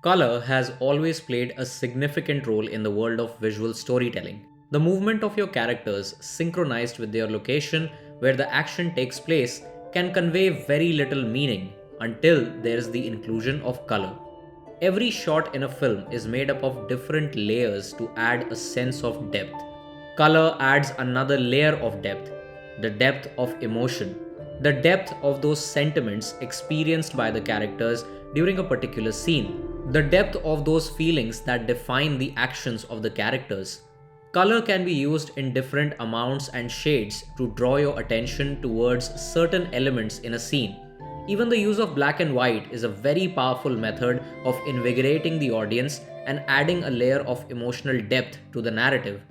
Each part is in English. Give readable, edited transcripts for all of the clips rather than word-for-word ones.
Color has always played a significant role in the world of visual storytelling. The movement of your characters, synchronized with their location where the action takes place, can convey very little meaning until there is the inclusion of color. Every shot in a film is made up of different layers to add a sense of depth. Color adds another layer of depth, the depth of emotion, the depth of those sentiments experienced by the characters during a particular scene, the depth of those feelings that define the actions of the characters. Color can be used in different amounts and shades to draw your attention towards certain elements in a scene. Even the use of black and white is a very powerful method of invigorating the audience and adding a layer of emotional depth to the narrative.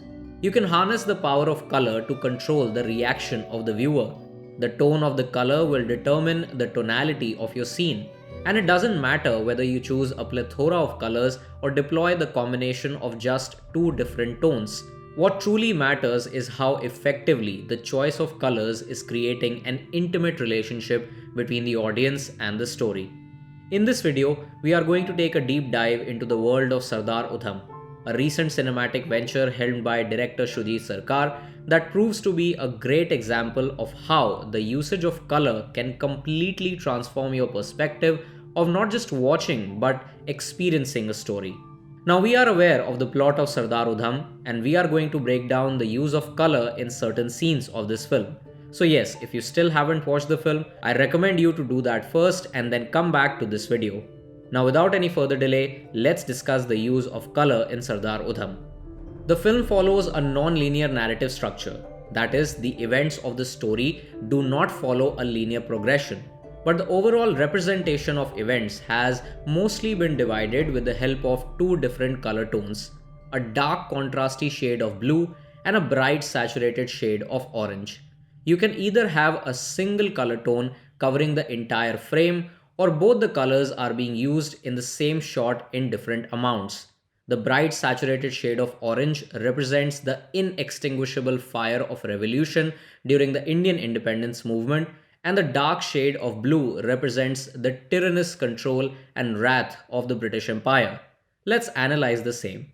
You can harness the power of color to control the reaction of the viewer. The tone of the color will determine the tonality of your scene, and it doesn't matter whether you choose a plethora of colors or deploy the combination of just two different tones. What truly matters is how effectively the choice of colors is creating an intimate relationship between the audience and the story. In this video, we are going to take a deep dive into the world of Sardar Udham, a recent cinematic venture helmed by Director Shoojit Sircar that proves to be a great example of how the usage of color can completely transform your perspective of not just watching but experiencing a story. Now, we are aware of the plot of Sardar Udham, and we are going to break down the use of color in certain scenes of this film. So yes, if you still haven't watched the film, I recommend you to do that first and then come back to this video. Now, without any further delay, let's discuss the use of color in Sardar Udham. The film follows a non-linear narrative structure. That is, the events of the story do not follow a linear progression, but the overall representation of events has mostly been divided with the help of two different color tones, a dark contrasty shade of blue and a bright saturated shade of orange. You can either have a single color tone covering the entire frame, or both the colors are being used in the same shot in different amounts. The bright saturated shade of orange represents the inextinguishable fire of revolution during the Indian independence movement, and the dark shade of blue represents the tyrannous control and wrath of the British Empire. Let's analyze the same.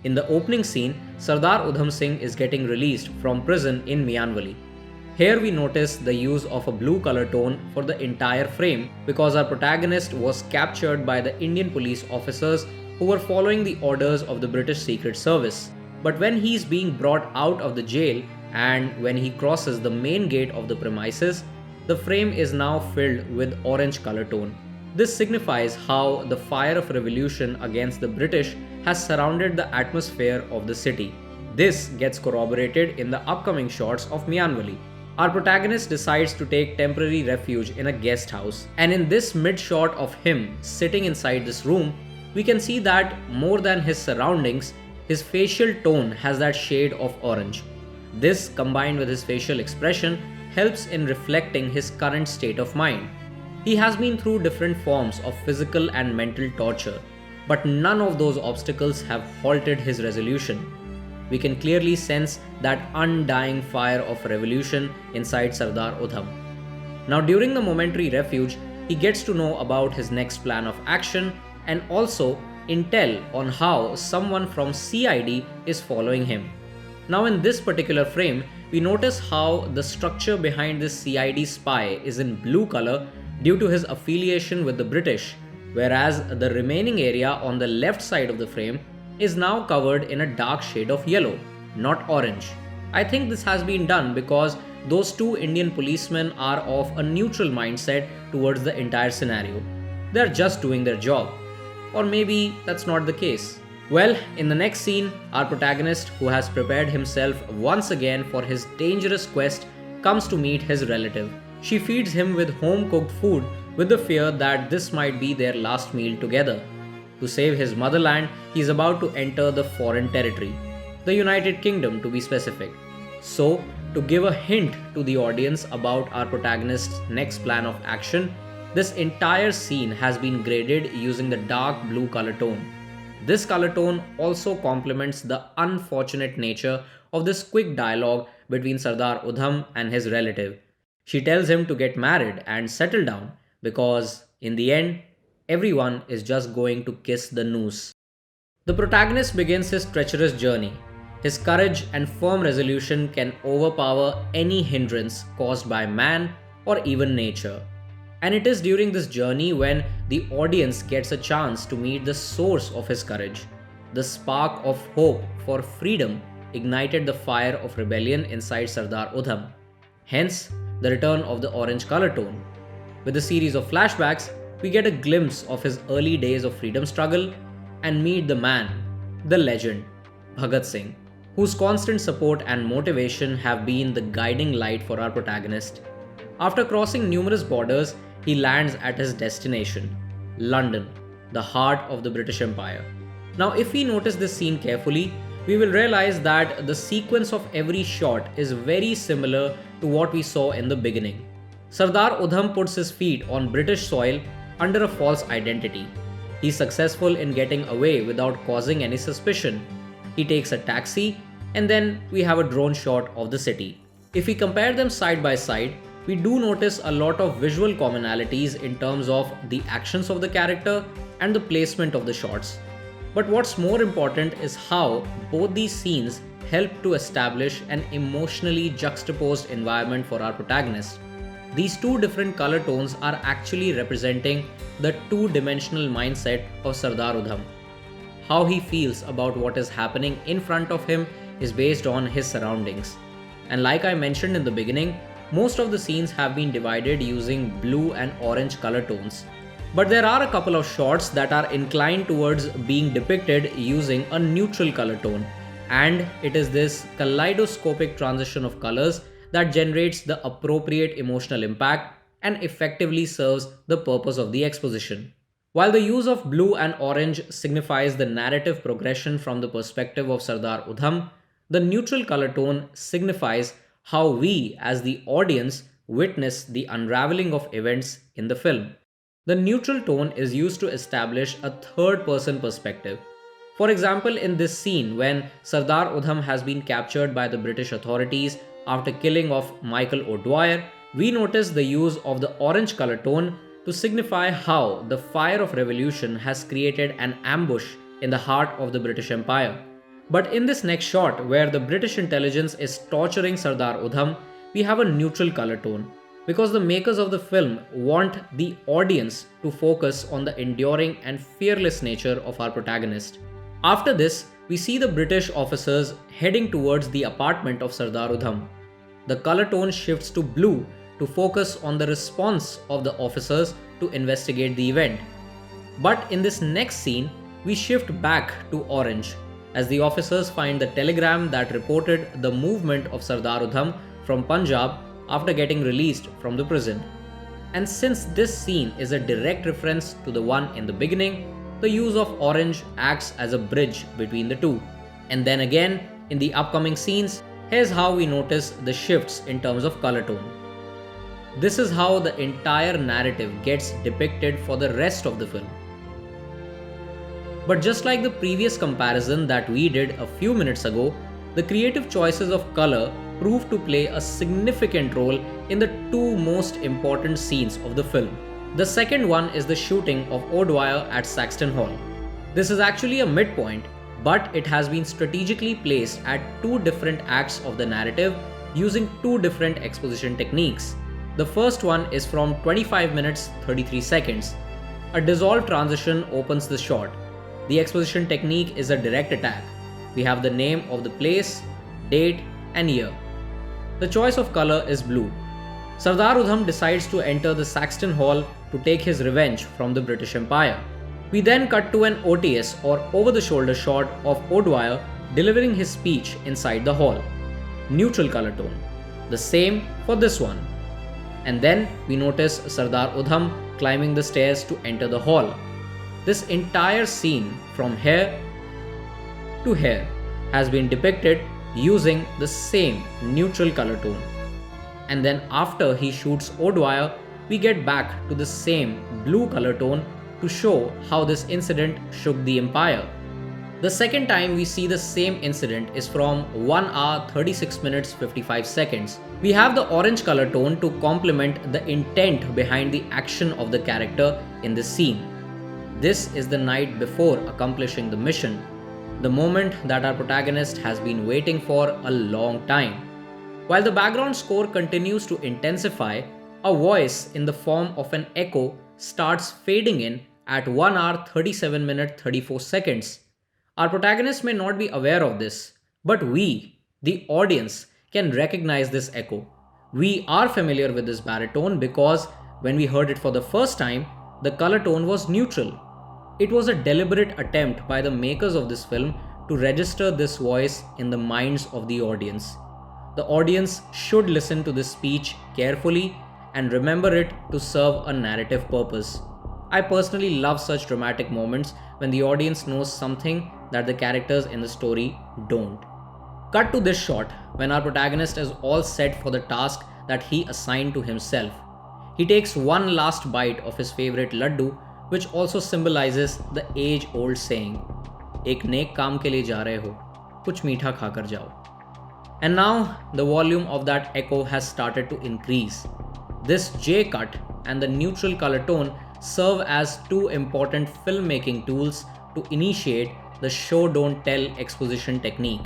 In the opening scene, Sardar Udham Singh is getting released from prison in Mianwali. Here we notice the use of a blue color tone for the entire frame because our protagonist was captured by the Indian police officers who were following the orders of the British Secret Service. But when he is being brought out of the jail and when he crosses the main gate of the premises, the frame is now filled with orange color tone. This signifies how the fire of revolution against the British has surrounded the atmosphere of the city. This gets corroborated in the upcoming shots of Mianwali. Our protagonist decides to take temporary refuge in a guest house, and in this mid shot of him sitting inside this room, we can see that more than his surroundings, his facial tone has that shade of orange. This, combined with his facial expression, helps in reflecting his current state of mind. He has been through different forms of physical and mental torture, but none of those obstacles have halted his resolution. We can clearly sense that undying fire of revolution inside Sardar Udham. Now, during the momentary refuge, he gets to know about his next plan of action and also intel on how someone from CID is following him. Now, in this particular frame, we notice how the structure behind this CID spy is in blue color due to his affiliation with the British, whereas the remaining area on the left side of the frame is now covered in a dark shade of yellow, not orange. I think this has been done because those two Indian policemen are of a neutral mindset towards the entire scenario. They're just doing their job. Or maybe that's not the case. Well, in the next scene, our protagonist, who has prepared himself once again for his dangerous quest, comes to meet his relative. She feeds him with home-cooked food with the fear that this might be their last meal together. To save his motherland, he is about to enter the foreign territory, the United Kingdom to be specific. So, to give a hint to the audience about our protagonist's next plan of action, this entire scene has been graded using the dark blue color tone. This color tone also complements the unfortunate nature of this quick dialogue between Sardar Udham and his relative. She tells him to get married and settle down because, in the end, everyone is just going to kiss the noose. The protagonist begins his treacherous journey. His courage and firm resolution can overpower any hindrance caused by man or even nature. And it is during this journey when the audience gets a chance to meet the source of his courage. The spark of hope for freedom ignited the fire of rebellion inside Sardar Udham. Hence, the return of the orange color tone. With a series of flashbacks, we get a glimpse of his early days of freedom struggle and meet the man, the legend, Bhagat Singh, whose constant support and motivation have been the guiding light for our protagonist. After crossing numerous borders, he lands at his destination, London, the heart of the British Empire. Now, if we notice this scene carefully, we will realize that the sequence of every shot is very similar to what we saw in the beginning. Sardar Udham puts his feet on British soil under a false identity. He's successful in getting away without causing any suspicion. He takes a taxi, and then we have a drone shot of the city. If we compare them side by side, we do notice a lot of visual commonalities in terms of the actions of the character and the placement of the shots. But what's more important is how both these scenes help to establish an emotionally juxtaposed environment for our protagonist. These two different color tones are actually representing the two-dimensional mindset of Sardar Udham. How he feels about what is happening in front of him is based on his surroundings. And like I mentioned in the beginning, most of the scenes have been divided using blue and orange color tones. But there are a couple of shots that are inclined towards being depicted using a neutral color tone. And it is this kaleidoscopic transition of colors that generates the appropriate emotional impact and effectively serves the purpose of the exposition. While the use of blue and orange signifies the narrative progression from the perspective of Sardar Udham, the neutral color tone signifies how we, as the audience, witness the unraveling of events in the film. The neutral tone is used to establish a third-person perspective. For example, in this scene when Sardar Udham has been captured by the British authorities after killing of Michael O'Dwyer, we notice the use of the orange color tone to signify how the fire of revolution has created an ambush in the heart of the British Empire. But in this next shot, where the British intelligence is torturing Sardar Udham, we have a neutral color tone, because the makers of the film want the audience to focus on the enduring and fearless nature of our protagonist. After this, we see the British officers heading towards the apartment of Sardar Udham. The color tone shifts to blue to focus on the response of the officers to investigate the event. But in this next scene, we shift back to orange, as the officers find the telegram that reported the movement of Sardar Udham from Punjab after getting released from the prison. And since this scene is a direct reference to the one in the beginning, the use of orange acts as a bridge between the two. And then again, in the upcoming scenes, here's how we notice the shifts in terms of color tone. This is how the entire narrative gets depicted for the rest of the film. But just like the previous comparison that we did a few minutes ago, the creative choices of color prove to play a significant role in the two most important scenes of the film. The second one is the shooting of O'Dwyer at Saxton Hall. This is actually a midpoint, but it has been strategically placed at two different acts of the narrative using two different exposition techniques. The first one is from 25 minutes 33 seconds. A dissolved transition opens the shot. The exposition technique is a direct attack. We have the name of the place, date, and year. The choice of color is blue. Sardar Udham decides to enter the Saxton Hall to take his revenge from the British Empire. We then cut to an OTS or over-the-shoulder shot of O'Dwyer delivering his speech inside the hall. Neutral color tone. The same for this one. And then we notice Sardar Udham climbing the stairs to enter the hall. This entire scene from here to here has been depicted using the same neutral color tone. And then after he shoots O'Dwyer, we get back to the same blue color tone to show how this incident shook the empire. The second time we see the same incident is from 1 hour 36 minutes 55 seconds. We have the orange color tone to complement the intent behind the action of the character in this scene. This is the night before accomplishing the mission, the moment that our protagonist has been waiting for a long time. While the background score continues to intensify, a voice in the form of an echo starts fading in at 1 hour 37 minutes 34 seconds. Our protagonist may not be aware of this, but we, the audience, can recognize this echo. We are familiar with this baritone because when we heard it for the first time, the color tone was neutral. It was a deliberate attempt by the makers of this film to register this voice in the minds of the audience. The audience should listen to this speech carefully and remember it to serve a narrative purpose. I personally love such dramatic moments when the audience knows something that the characters in the story don't. Cut to this shot when our protagonist is all set for the task that he assigned to himself. He takes one last bite of his favorite laddu, which also symbolizes the age-old saying, "एक नेक काम के लिए जा रहे हो, कुछ मीठा खाकर जाओ." And now the volume of that echo has started to increase. This J cut and the neutral color tone serve as two important filmmaking tools to initiate the show don't tell exposition technique.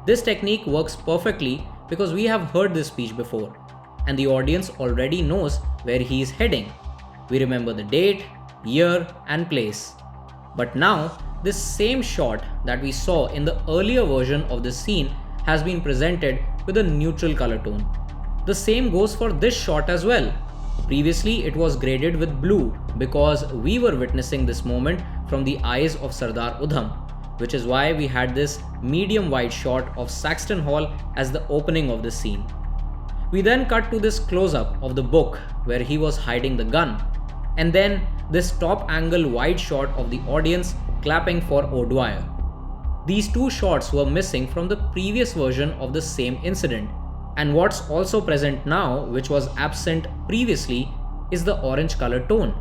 This technique works perfectly because we have heard this speech before, and the audience already knows where he is heading. We remember the date, year, and place. But now, this same shot that we saw in the earlier version of this scene has been presented with a neutral color tone. The same goes for this shot as well. Previously, it was graded with blue because we were witnessing this moment from the eyes of Sardar Udham, which is why we had this medium-wide shot of Saxton Hall as the opening of the scene. We then cut to this close-up of the book where he was hiding the gun, and then this top-angle wide shot of the audience clapping for O'Dwyer. These two shots were missing from the previous version of the same incident, and what's also present now, which was absent previously, is the orange color tone.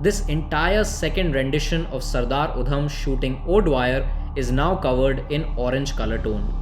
This entire second rendition of Sardar Udham shooting O'Dwyer is now covered in orange color tone.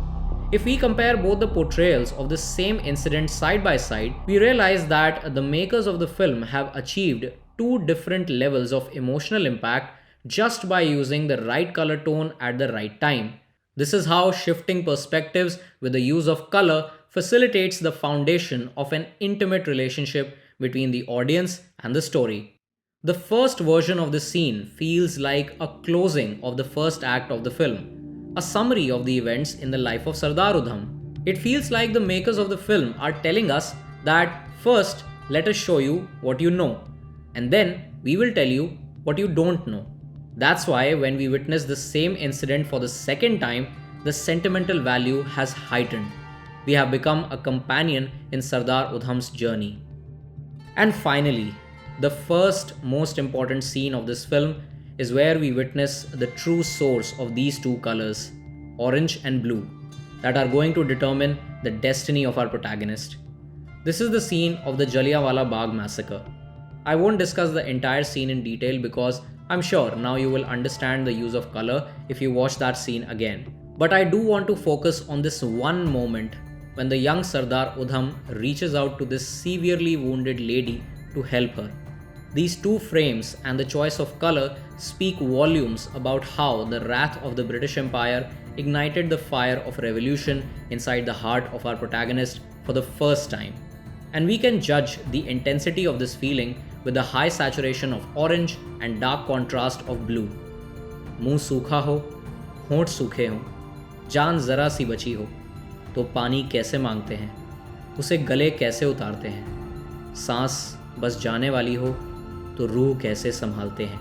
If we compare both the portrayals of the same incident side by side, we realize that the makers of the film have achieved two different levels of emotional impact just by using the right color tone at the right time. This is how shifting perspectives with the use of color facilitates the foundation of an intimate relationship between the audience and the story. The first version of the scene feels like a closing of the first act of the film, a summary of the events in the life of Sardar Udham. It feels like the makers of the film are telling us that first, let us show you what you know, and then we will tell you what you don't know. That's why when we witness the same incident for the second time, the sentimental value has heightened. We have become a companion in Sardar Udham's journey. And finally, the first most important scene of this film is where we witness the true source of these two colors, orange and blue, that are going to determine the destiny of our protagonist. This is the scene of the Jallianwala Bagh massacre. I won't discuss the entire scene in detail because I'm sure now you will understand the use of color if you watch that scene again. But I do want to focus on this one moment when the young Sardar Udham reaches out to this severely wounded lady to help her. These two frames and the choice of color speak volumes about how the wrath of the British Empire ignited the fire of revolution inside the heart of our protagonist for the first time. And we can judge the intensity of this feeling with the high saturation of orange and dark contrast of blue. मुंह सूखा हो, होंठ सूखे हो, जान जरा सी बची हो, तो पानी कैसे मांगते हैं, उसे गले कैसे उतारते हैं, सांस बस जाने वाली हो, तो रूह कैसे संभालते हैं.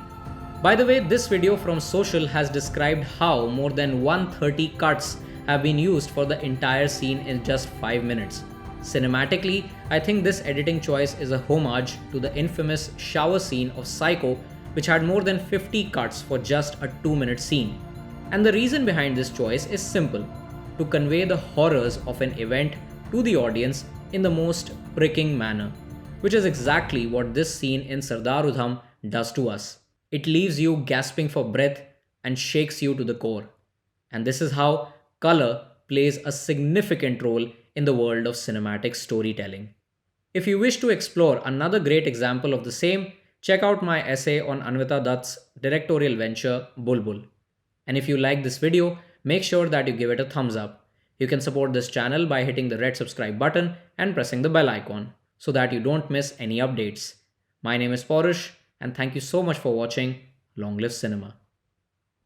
By the way, this video from Social has described how more than 130 cuts have been used for the entire scene in just 5 minutes. Cinematically, I think this editing choice is a homage to the infamous shower scene of Psycho, which had more than 50 cuts for just a 2-minute scene. And the reason behind this choice is simple: to convey the horrors of an event to the audience in the most pricking manner, which is exactly what this scene in Sardar Udham does to us. It leaves you gasping for breath and shakes you to the core. And this is how color plays a significant role in the world of cinematic storytelling. If you wish to explore another great example of the same, check out my essay on Anvita Dutt's directorial venture Bulbul. And if you like this video, make sure that you give it a thumbs up. You can support this channel by hitting the red subscribe button and pressing the bell icon so that you don't miss any updates. My name is Porush and thank you so much for watching. Long live cinema.